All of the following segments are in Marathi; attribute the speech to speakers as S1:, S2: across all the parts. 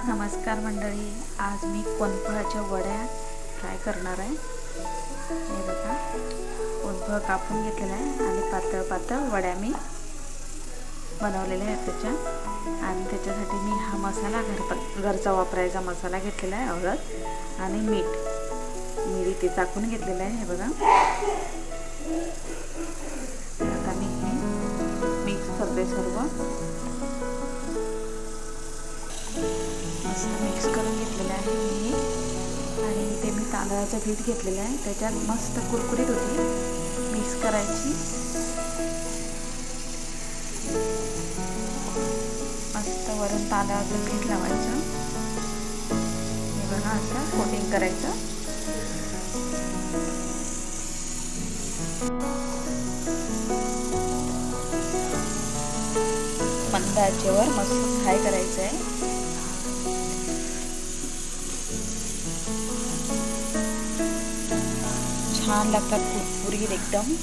S1: नमस्कार मंडळी, आज मी कोणफळाच्या वड्या फ्राय करणार आहे। हे बघा, कोणफळ कापून घेतलेलं आहे आणि पातळ पातळ वड्या मी बनवलेल्या आहेत त्याच्या। आणि त्याच्यासाठी मी हा मसाला घरचा वापरायचा मसाला घेतलेला आहे, हळद आणि मीठ ते टाकून घेतलेलं आहे। हे बघा, आता मी हे मिक्स करते सर्व। मस्त मिक्स करून घेतलेलं आहे मी। आणि ते मी तांदळाचं पीठ घेतलेलं आहे, त्याच्यात मस्त कुरकुरीत होती, मिक्स करायची। मस्त वरून तांदळाचं पीठ लावायचं। हे बघा, असं कोटिंग करायचं। मंद आचेवर मस्त फ्राय करायचं आहे। छान लागतात, कुरकुरीत एकदम।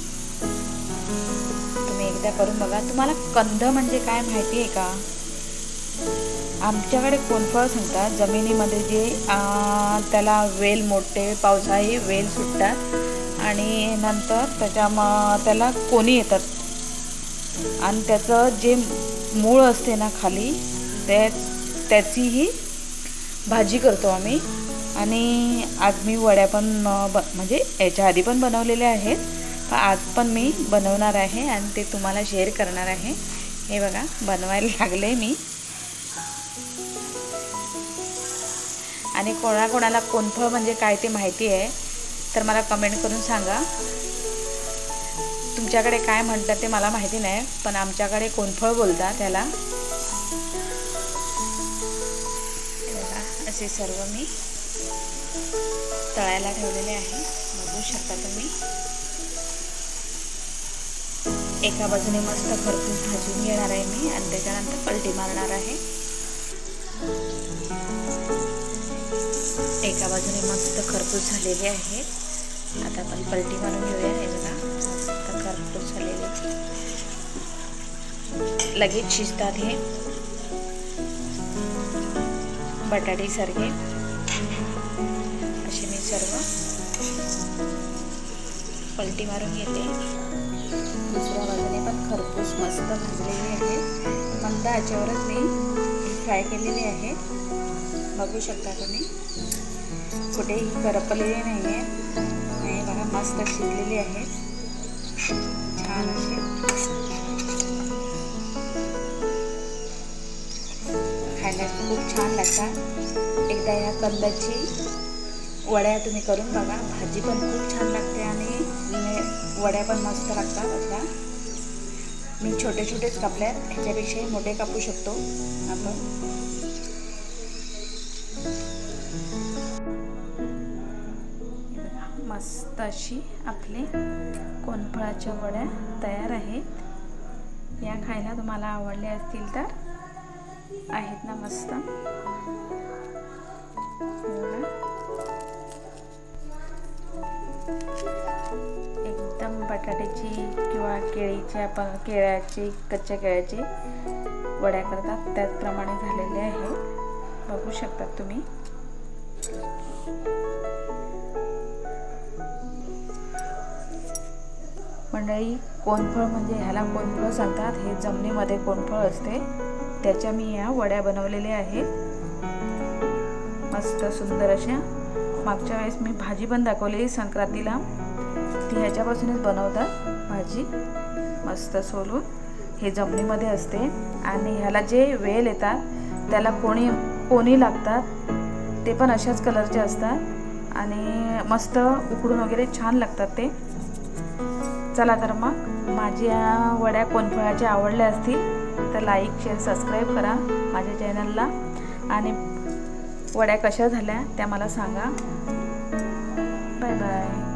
S1: तुम्ही एकदा करून बघा। तुम्हाला कंद म्हणजे काय माहिती आहे का? आमच्याकडे कोणफळ सांगतात, जमिनीमध्ये जे त्याला वेल मोठे पावसाळी वेल सुटतात आणि नंतर त्याला कोणी येतात आणि त्याचं जे मूळ असते ना खाली, त्याचीही भाजी करतो आम्ही। आणि आज मी वड्या पण म्हणजे याच्या आधी पण बनवलेल्या आहेत, पण आज पण मी बनवणार आहे आणि ते तुम्हाला शेअर करणार आहे। हे बघा, बनवायला लागले मी। आणि कोणाकोणाला कोणफळ म्हणजे काय ते माहिती आहे तर मला कमेंट करून सांगा। तुमच्याकडे काय म्हणतात ते मला माहिती नाही, पण आमच्याकडे कोणफळ बोलतात त्याला। असे सर्व मी तळायला ठेवलेले आहे, बघू शकता तुम्ही। एका बाजूने मस्त खरपूस भाजून घेणार आहे मी आणि त्याच्यानंतर पलटी मारणार आहे। एका बाजूने मस्त खरपूस झालेले आहे, आता आपण पलटी मारून घेऊया। हे बघा, मस्त खरपूस झालेले, लगेच शिजतात हे बटाटे सारखे। असे मी सर्व पलटी मारून घेते। दुसऱ्या बाजूने पण खरपूस मस्त भाजलेले आहे, मंद आचेवरच मी फ्राय केलेले आहे, बघू शकता तुम्ही। कुठेही करपलेले नाही आहे, हे बघा, मस्त शिजलेले आहेत छान असे। खायला खूप छान लागतात। एकदा या कंदाची वड्या तुम्ही करून बघा, भाजी पण खूप छान लागते आणि वड्या पण मस्त लागतात। आता मी छोटे छोटेच कापल्यात, ह्याच्यापेक्षाही मोठे कापू शकतो आपण। मस्त अशी आपली कोणफळाच्या वड्या तयार आहेत। या खायला तुम्हाला आवडल्या असतील तर आहेत ना मस्त। एकदम बटाट्याची किंवा केळीची, आपण केळ्याची, कच्च्या केळ्याची वड्या करतात त्याचप्रमाणे झालेले आहे, बघू शकता तुम्ही। मंडळी, कोणफळ म्हणजे ह्याला कोणफळ सांगतात। हे जमिनीमध्ये कोणफळ असते, त्याच्या मी या वड्या बनवलेल्या आहेत, मस्त सुंदर अशा। मागच्या वेळेस मी भाजी पण दाखवली संक्रांतीला, ती ह्याच्यापासूनच बनवतात भाजी, मस्त सोलून। हे जमिनीमध्ये असते आणि ह्याला जे वेल येतात त्याला कोणी लागतात, ते पण अशाच कलरचे असतात आणि मस्त उकडून वगैरे छान लागतात ते। चला तर मग, माझ्या वड्या कोणफळाच्या आवडल्या असतील तर लाईक, शेअर, सबस्क्राईब करा माझ्या चॅनलला। आणि वड्या कशा झाल्या त्या मला सांगा। Bye bye.